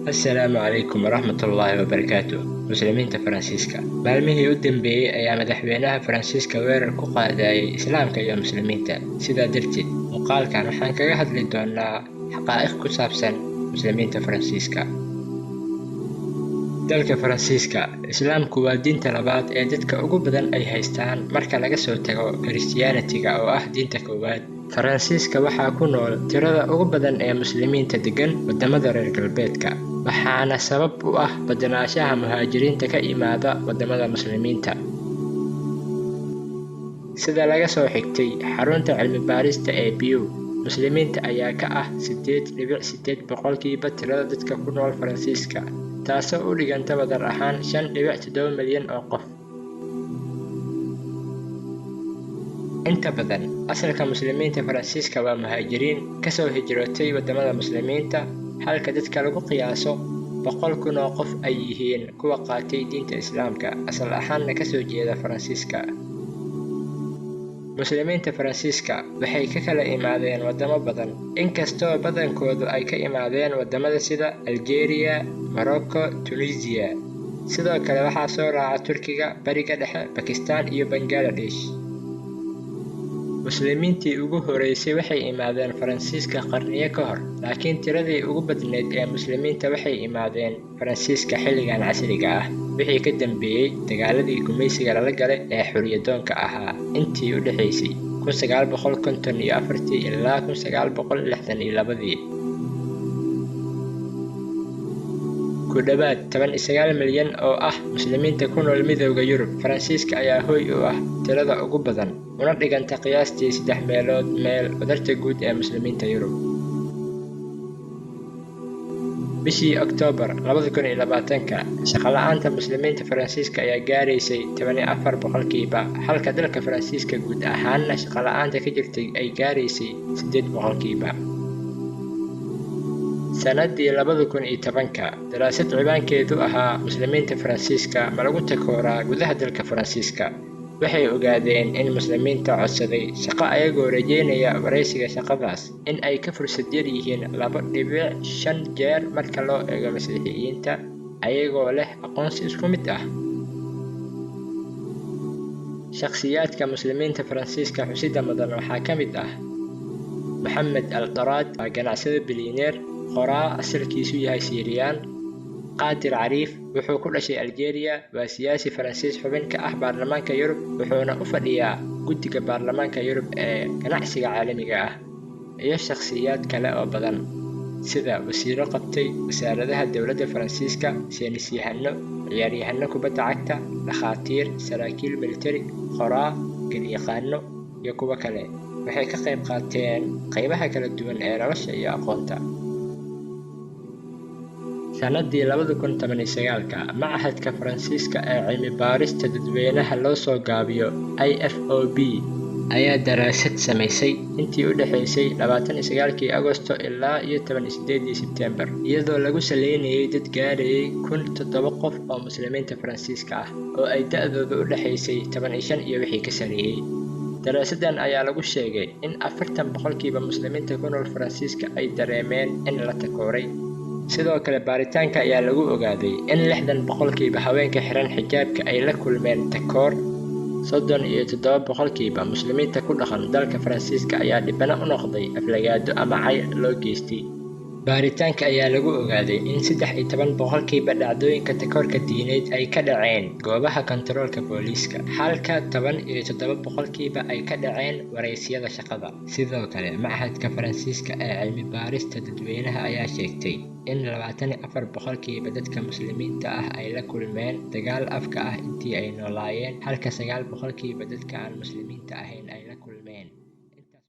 Asalaamu calaykum waraxmatullaahi wabarakaatu. Muslimiinta Faransiiska maalmihii u dambeeyay ayaa madaxweynaha Faransiiska weerar ku qaadayay Islaamka iyo Muslimiinta. Sidaa darteed, muuqaalkan waxaan kaga hadli doonaa xaqaa'iq ku saabsan Muslimiinta Faransiiska. Dalka Faransiiska, Islaamku waa diinta labaad ee dadka ugu badan ay haystaan marka laga soo tago Kiristiyaanitiga oo ah diinta koowaad. Faransiiska waxaa ku nool tirada ugu badan ee Muslimiinta degan wadamada reer galbeedka, waxaana sabab u ah badnaanshaha muhaajiriinta ka imaada wadamada Muslimiinta. Sida laga soo xigtay xarunta cilmi baarista ee Pew, Muslimiinta ayaa ka ah 8.8% tirada dadka ku nool Faransiiska, taasoo u dhiganta wadar ahaan 5.7 milyan oo qof. Inta badan asalka Muslimiinta Faransiiska waa muhaajiriin kasoo hijrootay wadamada Muslimiinta, halka dadka lagu qiyaaso 100,000 oo qof ay yihiin kuwa qaatay diinta Islaamka asal ahaanna kasoo jeeda Faransiiska. Muslimiinta Faransiiska waxay ka kala imaadeen wadamo badan, inkastoo badankoodu ay ka imaadeen wadamada sida Algeria, Morocco, Tunisia. Sidoo kale waxaa soo raaca Turkiga, Bariga Dhexe, Pakistan iyo Bangladesh. Muslimiintii ugu horeysay waxay imaadeen Faransiiska qarniyo ka hor, laakiin tiradii ugu badneyd ee Muslimiinta waxay imaadeen Faransiiska xilligan casriga ah, wixii ka dambeeyay dagaaladii gumaysiga lala galay ee xorriyadoonka ahaa intii u dhaxaysay 1954 ilaa 1962. Ku dhawaad 19 milyan oo ah Muslimiinta ku nool Midowga Yurub, Faransiiska ayaa hoy u ah tirada ugu badan, una dhiganta qiyaastii 3 meelood meel wadarta guud ee Muslimiinta Yurub. Bishii Oktoobar 2020, shaqo la'aanta Muslimiinta Faransiiska ayaa gaaraysay 14%, halka dalka Faransiiska guud ahaanna shaqo la'aanta ka jirtay ay gaaraysay 8%. Sanadii 2010, daraasad ciwaankeedu ahaa Muslimiinta Faransiiska ma lagu takooraa gudaha dalka Faransiiska, waxay ogaadeen in Muslimiinta codsaday shaqo ayagoo rajeynaya wareysiga shaqadaas in ay ka fursad yar yihiin 2.5 jeer marka loo eego Masiixiyiinta, ayagoo leh aqoonsi isku mid ah. Shakhsiyaadka Muslimiinta Faransiiska xusida mudan waxaa ka mid ah Mohamed Al-Darad, waa ganacsade bilyaneer, qoraa asalkiisu yahay Siiriyaan. Qaadir Cariif wuxuu ku dhashay Algeria, waa siyaasi Faransiis xubin ka ah baarlamaanka Yurub, wuxuuna u fadhiyaa guddiga baarlamaanka Yurub ee ganacsiga caalamiga ah. Iyo shakhsiyaad kale oo badan sida wasiiro qabtay wasaaradaha dowladda Faransiiska, saynisyahano, ciyaaryahano kubadda cagta, dhakhaatiir, saraakiil militari, qoraa, garyaqaano iyo kuwo kale. Waxay ka qayb qaateen qaybaha kala duwan ee nolosha iyo aqoonta. Sanadii 2019, Machadka Faransiiska ee Cilmi Baarista Dadweynaha loo soo gaabiyo IFOP ayaa daraasad samaysay intii u dhaxaysay 29 Agoosto ilaa 18 Sebtembar, iyadoo lagu saleynayay dad gaarayay 1,007 qof oo Muslimiinta Faransiiska ah oo ay da'doodu u dhaxaysay 15 iyo wixii ka sareeyay. Daraasadan ayaa lagu sheegay in 40% Muslimiinta ku nool Faransiiska ay dareemeen in la takooray. Sidoo kale baaritaanka ayaa lagu ogaaday in 60% haweenka xiran xijaabka ay la kulmeen takoor. 37% Muslimiinta ku dhaqan dalka Faransiiska ayaa dhibana u noqday aflagaado ama cay loo geystay. Baaritaanka ayaa lagu ogaaday in 13% dhacdooyinka takoorka diineed ay ka dhaceen goobaha kontaroolka booliiska, halka 17% ay ka dhaceen wareysiyada shaqada. Sidoo kale, Machadka Faransiiska ee Cilmi Baarista Dadweynaha ayaa sheegtay in 24% dadka Muslimiinta ah ay la kulmeen dagaal afka ah intii ay noolaayeen, halka 9% dadka aan Muslimiinta ahayn ay